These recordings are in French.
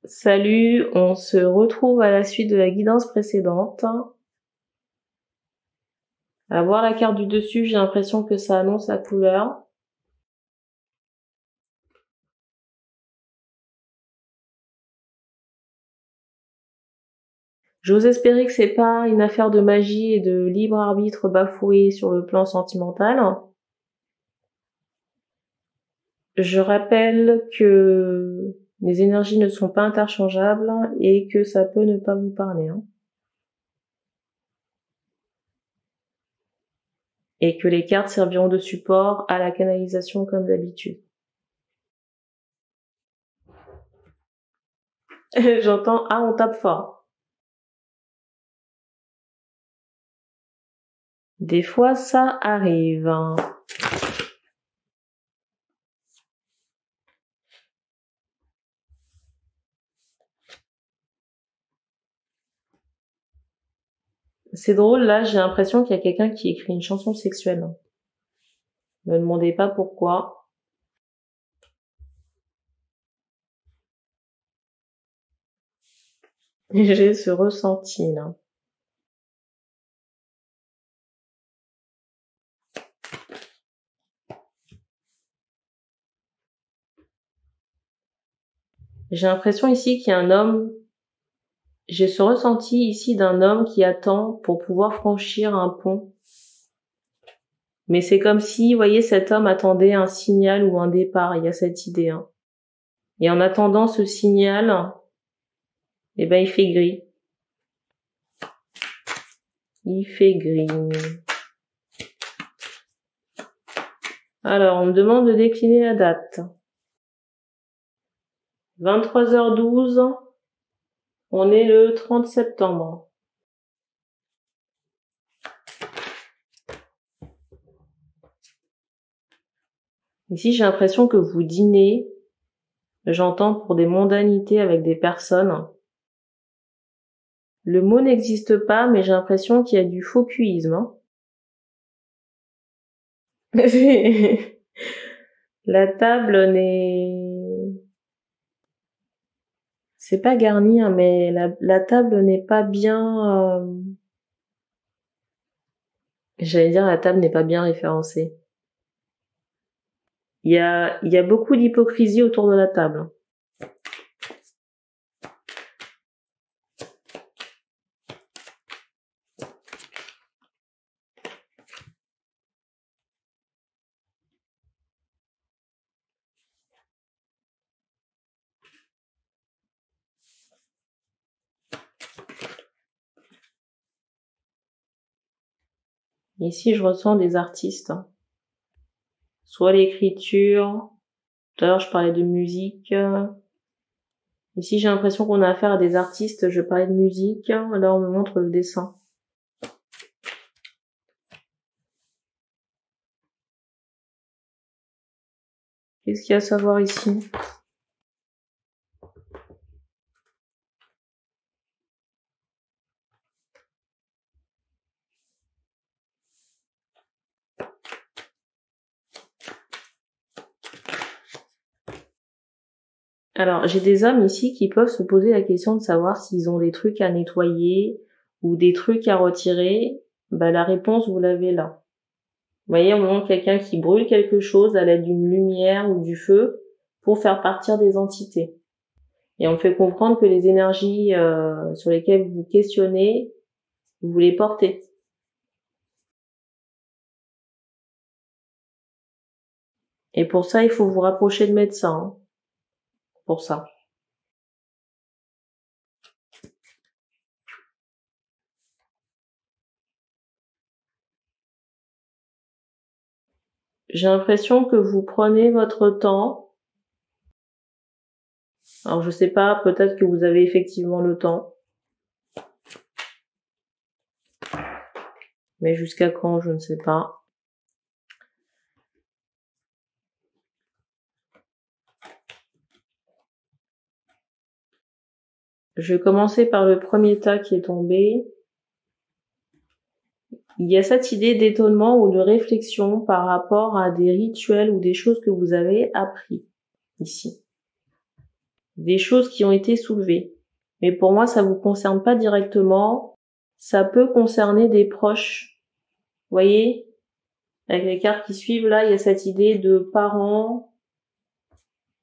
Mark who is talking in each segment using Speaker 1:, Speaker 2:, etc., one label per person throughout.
Speaker 1: Salut, on se retrouve à la suite de la guidance précédente. À voir la carte du dessus, j'ai l'impression que ça annonce la couleur. J'ose espérer que c'est pas une affaire de magie et de libre arbitre bafoué sur le plan sentimental. Je rappelle que les énergies ne sont pas interchangeables et que ça peut ne pas vous parler. Et que les cartes serviront de support à la canalisation comme d'habitude. J'entends, ah, on tape fort. Des fois, ça arrive. C'est drôle, là, j'ai l'impression qu'il y a quelqu'un qui écrit une chanson sexuelle. Ne me demandez pas pourquoi. J'ai ce ressenti, là. J'ai l'impression ici qu'il y a un homme. J'ai ce ressenti ici d'un homme qui attend pour pouvoir franchir un pont. Mais c'est comme si, vous voyez, cet homme attendait un signal ou un départ. Il y a cette idée. Et en attendant ce signal, eh ben, il fait gris. Il fait gris. Alors, on me demande de décliner la date. 23h12. On est le 30 septembre. Ici, j'ai l'impression que vous dînez, j'entends, pour des mondanités avec des personnes. Le mot n'existe pas, mais j'ai l'impression qu'il y a du faux cuisme. La table n'est... C'est pas garni, mais la table n'est pas bien... J'allais dire la table n'est pas bien référencée. Il y a beaucoup d'hypocrisie autour de la table. Ici, je ressens des artistes. Soit l'écriture, tout à l'heure je parlais de musique. Ici, j'ai l'impression qu'on a affaire à des artistes, je parlais de musique, là on me montre le dessin. Qu'est-ce qu'il y a à savoir ici? Alors, j'ai des hommes ici qui peuvent se poser la question de savoir s'ils ont des trucs à nettoyer ou des trucs à retirer. Bah, la réponse, vous l'avez là. Vous voyez, on montre quelqu'un qui brûle quelque chose à l'aide d'une lumière ou du feu pour faire partir des entités. Et on fait comprendre que les énergies sur lesquelles vous questionnez, vous les portez. Et pour ça, il faut vous rapprocher de médecins. Pour ça. J'ai l'impression que vous prenez votre temps. Alors je sais pas, peut-être que vous avez effectivement le temps. Mais jusqu'à quand, je ne sais pas. Je vais commencer par le premier tas qui est tombé. Il y a cette idée d'étonnement ou de réflexion par rapport à des rituels ou des choses que vous avez appris ici. des choses qui ont été soulevées. Mais pour moi, ça vous concerne pas directement. Ça peut concerner des proches. Vous voyez? Avec les cartes qui suivent, là, il y a cette idée de parents,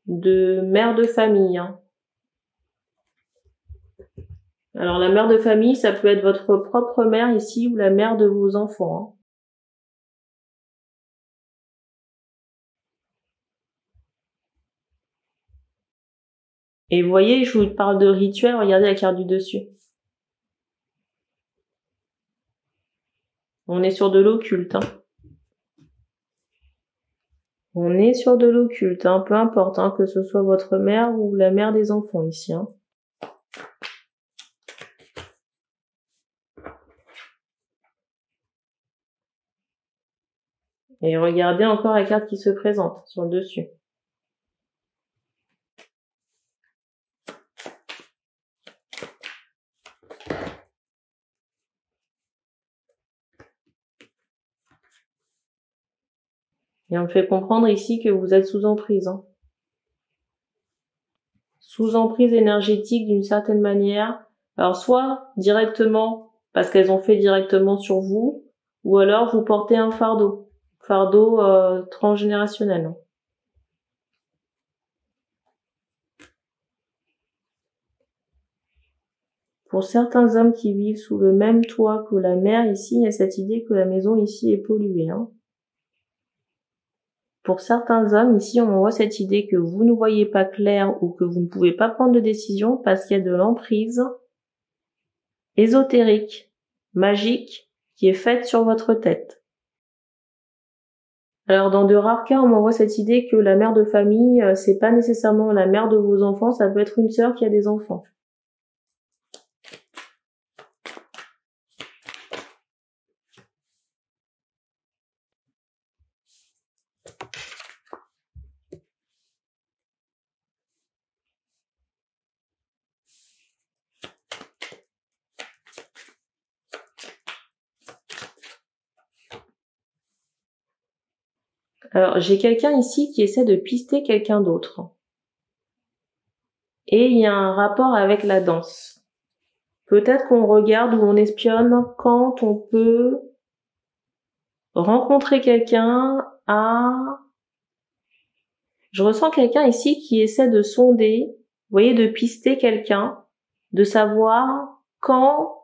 Speaker 1: de mère de famille. Hein. Alors, la mère de famille, ça peut être votre propre mère ici ou la mère de vos enfants. Hein. Et vous voyez, je vous parle de rituel, regardez la carte du dessus. On est sur de l'occulte. Hein. On est sur de l'occulte, hein, peu importe, hein, que ce soit votre mère ou la mère des enfants ici. Hein. Et regardez encore la carte qui se présente sur le dessus. Et on me fait comprendre ici que vous êtes sous emprise. Hein. Sous emprise énergétique d'une certaine manière. Alors soit directement, parce qu'elles ont fait directement sur vous, ou alors vous portez un fardeau. Fardeau transgénérationnel. Hein. Pour certains hommes qui vivent sous le même toit que la mer, ici, il y a cette idée que la maison ici est polluée. Hein. Pour certains hommes, ici, on voit cette idée que vous ne voyez pas clair ou que vous ne pouvez pas prendre de décision parce qu'il y a de l'emprise ésotérique, magique, qui est faite sur votre tête. Alors, dans de rares cas, on voit cette idée que la mère de famille, c'est pas nécessairement la mère de vos enfants, ça peut être une sœur qui a des enfants. Alors, j'ai quelqu'un ici qui essaie de pister quelqu'un d'autre. Et il y a un rapport avec la danse. Peut-être qu'on regarde ou on espionne quand on peut rencontrer quelqu'un Je ressens quelqu'un ici qui essaie de sonder, vous voyez, de pister quelqu'un, de savoir quand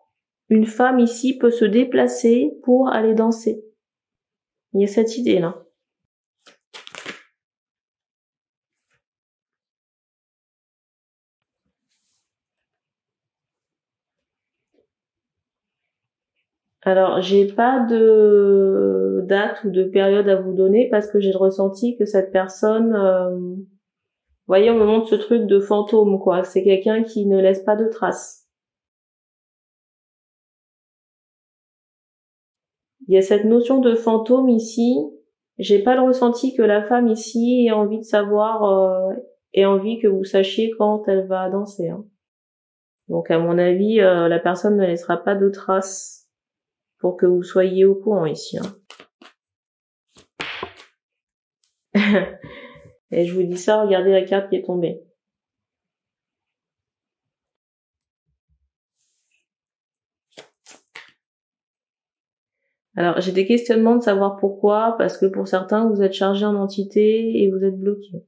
Speaker 1: une femme ici peut se déplacer pour aller danser. Il y a cette idée-là. Alors, j'ai pas de date ou de période à vous donner parce que j'ai le ressenti que cette personne, vous voyez, on me montre ce truc de fantôme, quoi. C'est quelqu'un qui ne laisse pas de traces. Il y a cette notion de fantôme ici. J'ai pas le ressenti que la femme ici ait envie de savoir, ait envie que vous sachiez quand elle va danser. Hein. Donc, à mon avis, la personne ne laissera pas de traces pour que vous soyez au courant ici. Hein. Et je vous dis ça, regardez la carte qui est tombée. Alors, j'ai des questionnements de savoir pourquoi, parce que pour certains, vous êtes chargé en entité et vous êtes bloqué.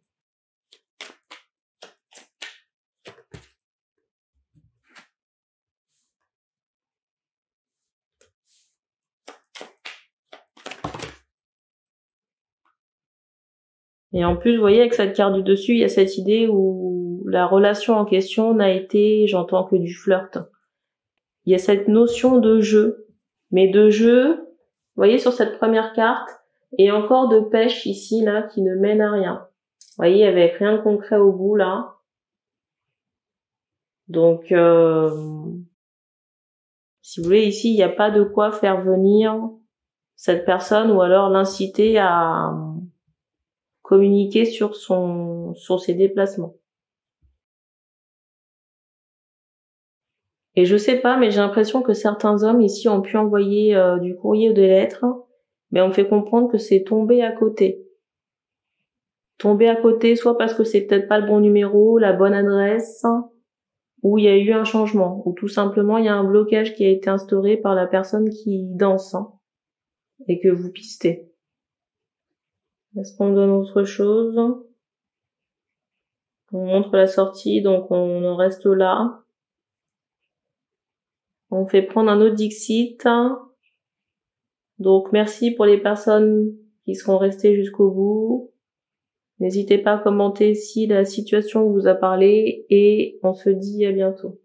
Speaker 1: Et en plus, vous voyez, avec cette carte du dessus, il y a cette idée où la relation en question n'a été, j'entends, que du flirt. Il y a cette notion de jeu. Mais de jeu, vous voyez, sur cette première carte, et encore de pêche ici, là, qui ne mène à rien. Vous voyez, avec rien de concret au bout, là. Donc, si vous voulez, ici, il n'y a pas de quoi faire venir cette personne ou alors l'inciter à communiquer sur ses déplacements. Et je sais pas, mais j'ai l'impression que certains hommes ici ont pu envoyer du courrier ou des lettres, mais on me fait comprendre que c'est tombé à côté. tombez à côté, soit parce que c'est peut-être pas le bon numéro, la bonne adresse, ou il y a eu un changement, ou tout simplement il y a un blocage qui a été instauré par la personne qui danse, et que vous pistez. Est-ce qu'on donne autre chose? On montre la sortie, donc on en reste là. On fait prendre un autre Dixit. Donc merci pour les personnes qui seront restées jusqu'au bout. N'hésitez pas à commenter si la situation vous a parlé et on se dit à bientôt.